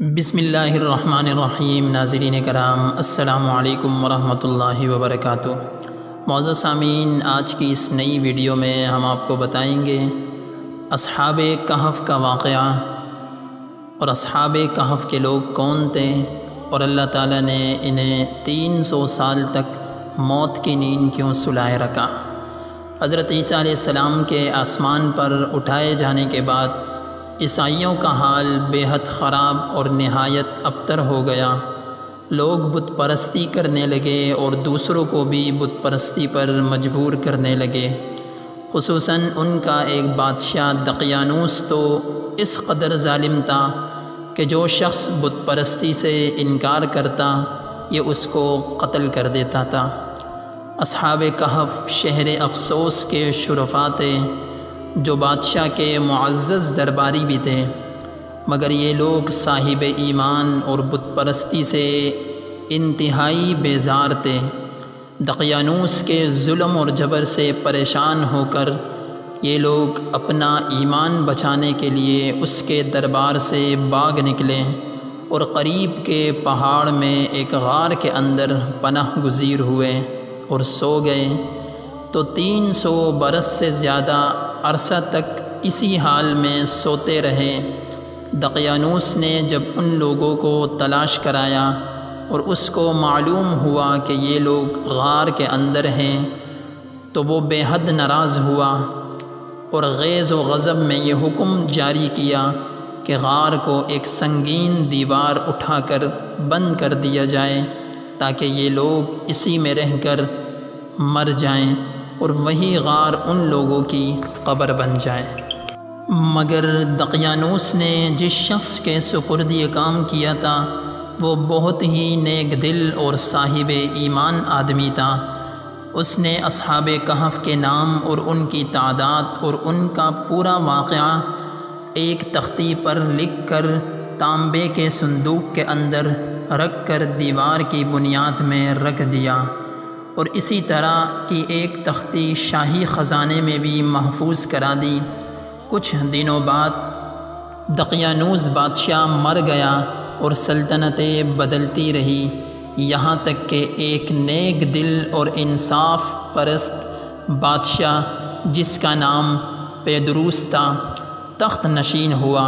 بسم اللہ الرحمن الرحیم۔ ناظرین کرام، السلام علیکم ورحمۃ اللہ وبرکاتہ۔ معزز سامعین، آج کی اس نئی ویڈیو میں ہم آپ کو بتائیں گے اصحاب-ے-کہف کا واقعہ اور اصحاب-ے-کہف کے لوگ کون تھے، اور اللہ تعالیٰ نے انہیں 300 سال تک موت کی نیند کیوں سلائے رکھا۔ حضرت عیسیٰ علیہ السلام کے آسمان پر اٹھائے جانے کے بعد عیسائیوں کا حال بے حد خراب اور نہایت ابتر ہو گیا۔ لوگ بت پرستی کرنے لگے اور دوسروں کو بھی بت پرستی پر مجبور کرنے لگے۔ خصوصاً ان کا ایک بادشاہ دقیانوس تو اس قدر ظالم تھا کہ جو شخص بت پرستی سے انکار کرتا یہ اس کو قتل کر دیتا تھا۔ اصحاب-ے-کہف شہر افسوس کے شرفاء تھے، جو بادشاہ کے معزز درباری بھی تھے، مگر یہ لوگ صاحب ایمان اور بت پرستی سے انتہائی بیزار تھے۔ دقیانوس کے ظلم اور جبر سے پریشان ہو کر یہ لوگ اپنا ایمان بچانے کے لیے اس کے دربار سے بھاگ نکلے اور قریب کے پہاڑ میں ایک غار کے اندر پناہ گزیر ہوئے اور سو گئے، تو 300 برس سے زیادہ عرصہ تک اسی حال میں سوتے رہے۔ دقیانوس نے جب ان لوگوں کو تلاش کرایا اور اس کو معلوم ہوا کہ یہ لوگ غار کے اندر ہیں، تو وہ بے حد ناراض ہوا اور غیظ و غضب میں یہ حکم جاری کیا کہ غار کو ایک سنگین دیوار اٹھا کر بند کر دیا جائے، تاکہ یہ لوگ اسی میں رہ کر مر جائیں اور وہی غار ان لوگوں کی قبر بن جائے۔ مگر دقیانوس نے جس شخص کے سپرد یہ کام کیا تھا وہ بہت ہی نیک دل اور صاحب ایمان آدمی تھا۔ اس نے اصحاب-ے-کہف کے نام اور ان کی تعداد اور ان کا پورا واقعہ ایک تختی پر لکھ کر تانبے کے صندوق کے اندر رکھ کر دیوار کی بنیاد میں رکھ دیا، اور اسی طرح کی ایک تختی شاہی خزانے میں بھی محفوظ کرا دی۔ کچھ دنوں بعد دقیانوس بادشاہ مر گیا اور سلطنتیں بدلتی رہی، یہاں تک کہ ایک نیک دل اور انصاف پرست بادشاہ جس کا نام پیدروس تھا تخت نشین ہوا،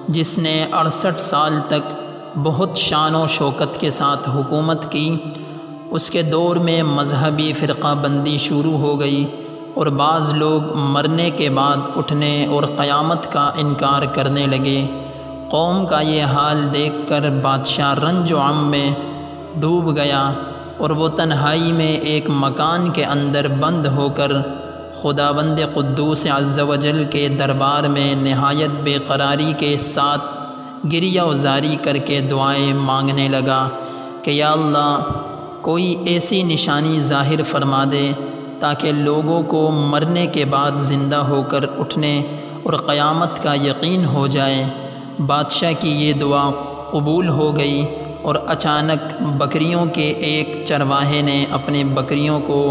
جس نے 68 سال تک بہت شان و شوکت کے ساتھ حکومت کی۔ اس کے دور میں مذہبی فرقہ بندی شروع ہو گئی اور بعض لوگ مرنے کے بعد اٹھنے اور قیامت کا انکار کرنے لگے۔ قوم کا یہ حال دیکھ کر بادشاہ رنج و غم میں ڈوب گیا اور وہ تنہائی میں ایک مکان کے اندر بند ہو کر خداوند قدوس عز و جل کے دربار میں نہایت بے قراری کے ساتھ گریہ و زاری کر کے دعائیں مانگنے لگا کہ یا اللہ، کوئی ایسی نشانی ظاہر فرما دے تاکہ لوگوں کو مرنے کے بعد زندہ ہو کر اٹھنے اور قیامت کا یقین ہو جائے۔ بادشاہ کی یہ دعا قبول ہو گئی، اور اچانک بکریوں کے ایک چرواہے نے اپنے بکریوں کو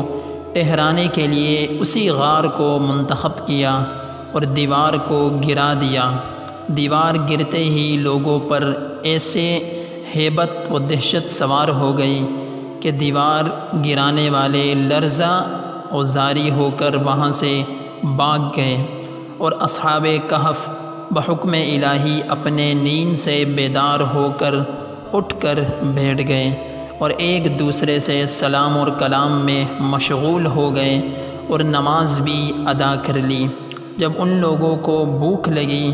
ٹہرانے کے لیے اسی غار کو منتخب کیا اور دیوار کو گرا دیا۔ دیوار گرتے ہی لوگوں پر ایسے ہیبت و دہشت سوار ہو گئی کہ دیوار گرانے والے لرزہ و زاری ہو کر وہاں سے بھاگ گئے، اور اصحاب-ے-کہف بحکم الہی اپنے نیند سے بیدار ہو کر اٹھ کر بیٹھ گئے اور ایک دوسرے سے سلام اور کلام میں مشغول ہو گئے اور نماز بھی ادا کر لی۔ جب ان لوگوں کو بھوک لگی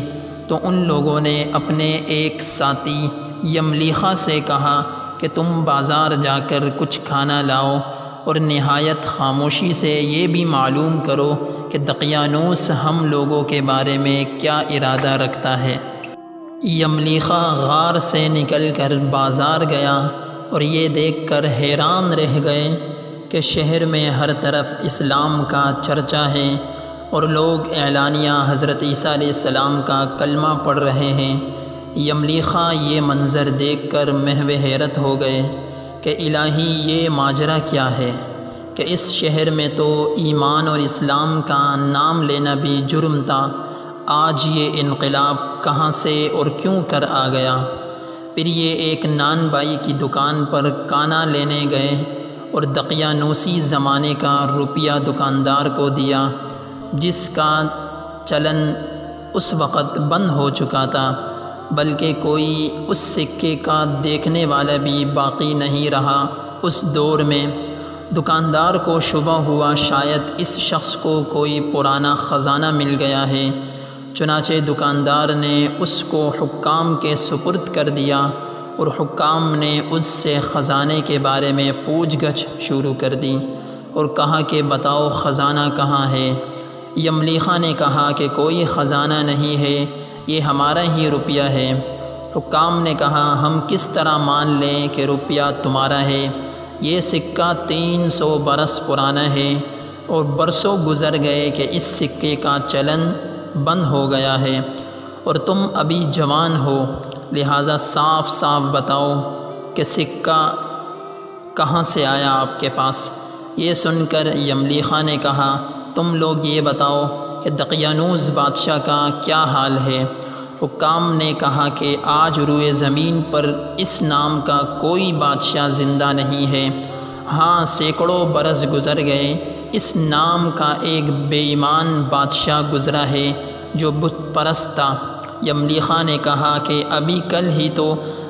تو ان لوگوں نے اپنے ایک ساتھی یملیخا سے کہا کہ تم بازار جا کر کچھ کھانا لاؤ اور نہایت خاموشی سے یہ بھی معلوم کرو کہ دقیانوس ہم لوگوں کے بارے میں کیا ارادہ رکھتا ہے۔ یملیخا غار سے نکل کر بازار گیا اور یہ دیکھ کر حیران رہ گئے کہ شہر میں ہر طرف اسلام کا چرچا ہے اور لوگ اعلانیہ حضرت عیسیٰ علیہ السلام کا کلمہ پڑھ رہے ہیں۔ یملیخا یہ منظر دیکھ کر محو حیرت ہو گئے کہ الہی، یہ ماجرا کیا ہے کہ اس شہر میں تو ایمان اور اسلام کا نام لینا بھی جرم تھا، آج یہ انقلاب کہاں سے اور کیوں کر آ گیا؟ پھر یہ ایک نان بائی کی دکان پر کانا لینے گئے اور دقیانوسی زمانے کا روپیہ دکاندار کو دیا، جس کا چلن اس وقت بند ہو چکا تھا، بلکہ کوئی اس سکے کا دیکھنے والا بھی باقی نہیں رہا۔ اس دور میں دکاندار کو شبہ ہوا شاید اس شخص کو کوئی پرانا خزانہ مل گیا ہے، چنانچہ دکاندار نے اس کو حکام کے سپرد کر دیا اور حکام نے اس سے خزانے کے بارے میں پوچھ گچھ شروع کر دی اور کہا کہ بتاؤ خزانہ کہاں ہے؟ یملیخہ نے کہا کہ کوئی خزانہ نہیں ہے، یہ ہمارا ہی روپیہ ہے۔ حکام نے کہا ہم کس طرح مان لیں کہ روپیہ تمہارا ہے؟ یہ سکہ 300 برس پرانا ہے اور برسوں گزر گئے کہ اس سکے کا چلن بند ہو گیا ہے، اور تم ابھی جوان ہو، لہٰذا صاف صاف بتاؤ کہ سکہ کہاں سے آیا آپ کے پاس؟ یہ سن کر یملیخہ نے کہا تم لوگ یہ بتاؤ کہ دقیانوس بادشاہ کا کیا حال ہے؟ حکام نے کہا کہ آج روئے زمین پر اس نام کا کوئی بادشاہ زندہ نہیں ہے، ہاں سینکڑوں برس گزر گئے، اس نام کا ایک بے ایمان بادشاہ گزرا ہے جو بت پرست تھا۔ یملیخہ نے کہا کہ ابھی کل ہی تو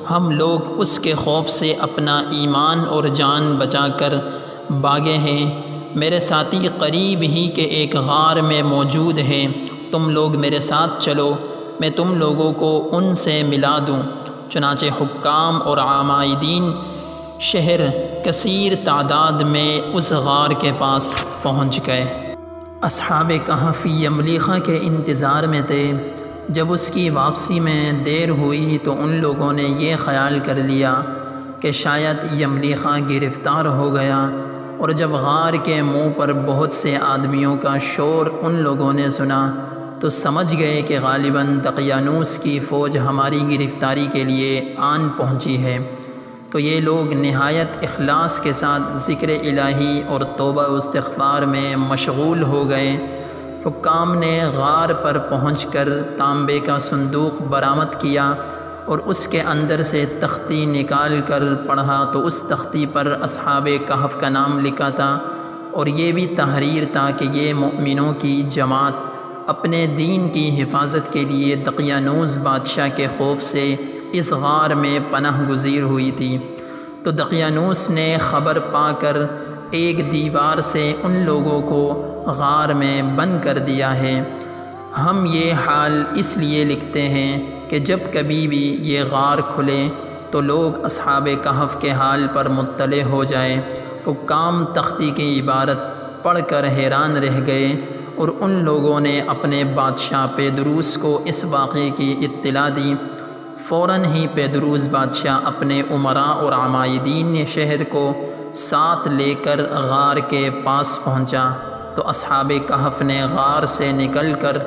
ہم لوگ اس کے خوف سے اپنا ایمان اور جان بچا کر بھاگے ہیں، میرے ساتھی قریب ہی کے ایک غار میں موجود ہیں، تم لوگ میرے ساتھ چلو، میں تم لوگوں کو ان سے ملا دوں۔ چنانچہ حکام اور عامائدین شہر کثیر تعداد میں اس غار کے پاس پہنچ گئے۔ اصحاب کہف یملیخہ کے انتظار میں تھے۔ جب اس کی واپسی میں دیر ہوئی تو ان لوگوں نے یہ خیال کر لیا کہ شاید یملیخہ گرفتار ہو گیا، اور جب غار کے منہ پر بہت سے آدمیوں کا شور ان لوگوں نے سنا تو سمجھ گئے کہ غالباً دقیانوس کی فوج ہماری گرفتاری کے لیے آن پہنچی ہے، تو یہ لوگ نہایت اخلاص کے ساتھ ذکر الہی اور توبہ و استغفار میں مشغول ہو گئے۔ حکام نے غار پر پہنچ کر تانبے کا صندوق برآمد کیا اور اس کے اندر سے تختی نکال کر پڑھا تو اس تختی پر اصحاب کہف کا نام لکھا تھا، اور یہ بھی تحریر تھا کہ یہ مؤمنوں کی جماعت اپنے دین کی حفاظت کے لیے دقیانوس بادشاہ کے خوف سے اس غار میں پناہ گزیر ہوئی تھی۔ تو دقیانوس نے خبر پا کر ایک دیوار سے ان لوگوں کو غار میں بند کر دیا ہے۔ ہم یہ حال اس لیے لکھتے ہیں کہ جب کبھی بھی یہ غار کھلے تو لوگ اصحاب کہف کے حال پر مطلع ہو جائیں۔ حکام تختی کی عبارت پڑھ کر حیران رہ گئے، اور ان لوگوں نے اپنے بادشاہ پیدروس کو اس واقعے کی اطلاع دی۔ فوراً ہی پیدروس بادشاہ اپنے امراء اور عمائدین شہر کو ساتھ لے کر غار کے پاس پہنچا، تو اصحاب کہف نے غار سے نکل کر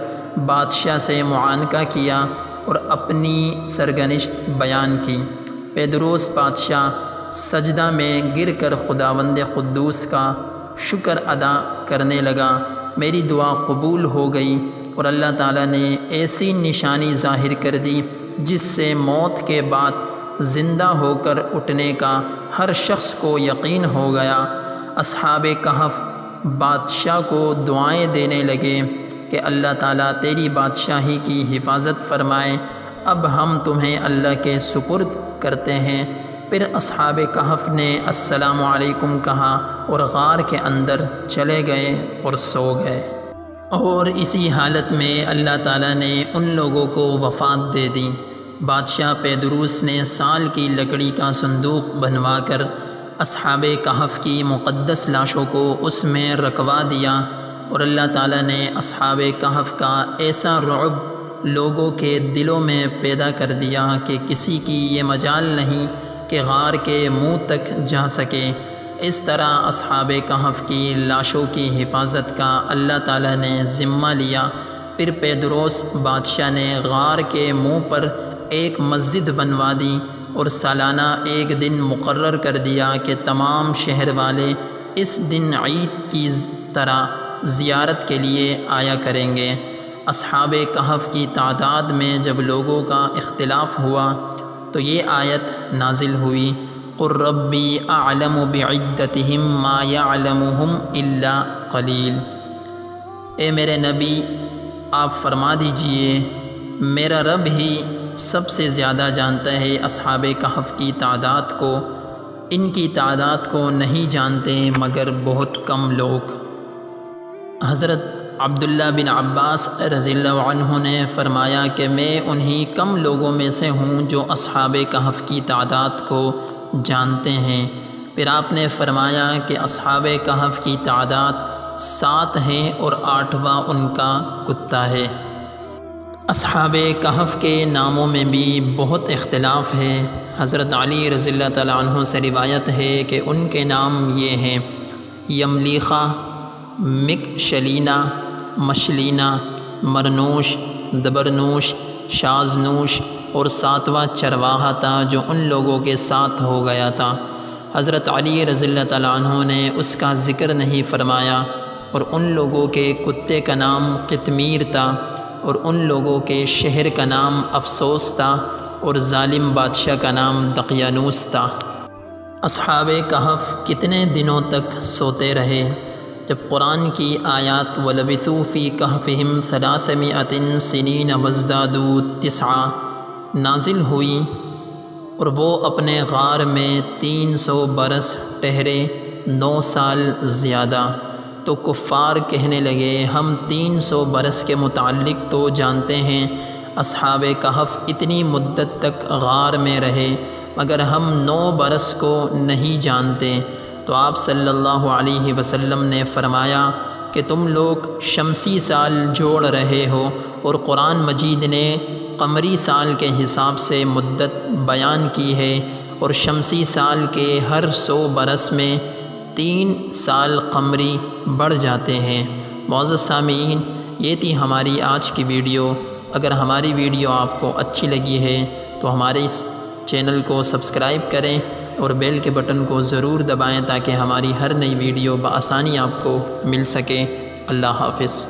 بادشاہ سے معانقہ کیا اور اپنی سرگنشت بیان کی۔ پیدروس بادشاہ سجدہ میں گر کر خداوند قدوس کا شکر ادا کرنے لگا، میری دعا قبول ہو گئی، اور اللہ تعالیٰ نے ایسی نشانی ظاہر کر دی جس سے موت کے بعد زندہ ہو کر اٹھنے کا ہر شخص کو یقین ہو گیا۔ اصحاب کہف بادشاہ کو دعائیں دینے لگے کہ اللہ تعالیٰ تیری بادشاہی کی حفاظت فرمائے، اب ہم تمہیں اللہ کے سپرد کرتے ہیں۔ پھر اصحاب کہف نے السلام علیکم کہا اور غار کے اندر چلے گئے اور سو گئے، اور اسی حالت میں اللہ تعالیٰ نے ان لوگوں کو وفات دے دی۔ بادشاہ پیدروس نے سال کی لکڑی کا صندوق بنوا کر اصحاب کہف کی مقدس لاشوں کو اس میں رکھوا دیا، اور اللہ تعالیٰ نے اصحاب کہف کا ایسا رعب لوگوں کے دلوں میں پیدا کر دیا کہ کسی کی یہ مجال نہیں کہ غار کے منہ تک جا سکے۔ اس طرح اصحاب کہف کی لاشوں کی حفاظت کا اللہ تعالیٰ نے ذمہ لیا۔ پھر پیدروس بادشاہ نے غار کے منہ پر ایک مسجد بنوا دی اور سالانہ ایک دن مقرر کر دیا کہ تمام شہر والے اس دن عید کی طرح زیارت کے لیے آیا کریں گے۔ اصحاب کہف کی تعداد میں جب لوگوں کا اختلاف ہوا تو یہ آیت نازل ہوئی، قُل ربی اعلم بعدتہم ما یعلمہم الا قلیل۔ اے میرے نبی آپ فرما دیجئے میرا رب ہی سب سے زیادہ جانتا ہے اصحاب کہف کی تعداد کو، ان کی تعداد کو نہیں جانتے مگر بہت کم لوگ۔ حضرت عبداللہ بن عباس رضی اللہ عنہ نے فرمایا کہ میں انہی کم لوگوں میں سے ہوں جو اصحاب کہف کی تعداد کو جانتے ہیں۔ پھر آپ نے فرمایا کہ اصحاب کہف کی تعداد 7 ہیں اور 8واں ان کا کتا ہے۔ اصحاب کہف کے ناموں میں بھی بہت اختلاف ہے۔ حضرت علی رضی اللہ تعالیٰ عنہ سے روایت ہے کہ ان کے نام یہ ہیں: یملیخہ، مکشلینہ، مشلینہ، مرنوش، دبرنوش، شازنوش، اور 7واں چرواہا تھا جو ان لوگوں کے ساتھ ہو گیا تھا۔ حضرت علی رضی اللہ تعالیٰ عنہ نے اس کا ذکر نہیں فرمایا، اور ان لوگوں کے کتے کا نام قطمیر تھا، اور ان لوگوں کے شہر کا نام افسوس تھا، اور ظالم بادشاہ کا نام دقیانوس تھا۔ اصحاب کہف کتنے دنوں تک سوتے رہے؟ جب قرآن کی آیات وَلَبِثُوا فِي كَهْفِهِمْ 300 سِنِينَ وَازْدَادُوا 9 نازل ہوئی اور وہ اپنے غار میں 300 برس ٹھہرے، 9 سال زیادہ، تو کفار کہنے لگے ہم 300 برس کے متعلق تو جانتے ہیں، اصحاب کہف اتنی مدت تک غار میں رہے مگر ہم 9 برس کو نہیں جانتے۔ تو آپ صلی اللہ علیہ وسلم نے فرمایا کہ تم لوگ شمسی سال جوڑ رہے ہو، اور قرآن مجید نے قمری سال کے حساب سے مدت بیان کی ہے، اور شمسی سال کے ہر 100 برس میں 3 سال قمری بڑھ جاتے ہیں۔ معزز سامعین، یہ تھی ہماری آج کی ویڈیو۔ اگر ہماری ویڈیو آپ کو اچھی لگی ہے تو ہمارے اس چینل کو سبسکرائب کریں اور بیل کے بٹن کو ضرور دبائیں تاکہ ہماری ہر نئی ویڈیو بآسانی آپ کو مل سکے۔ اللہ حافظ۔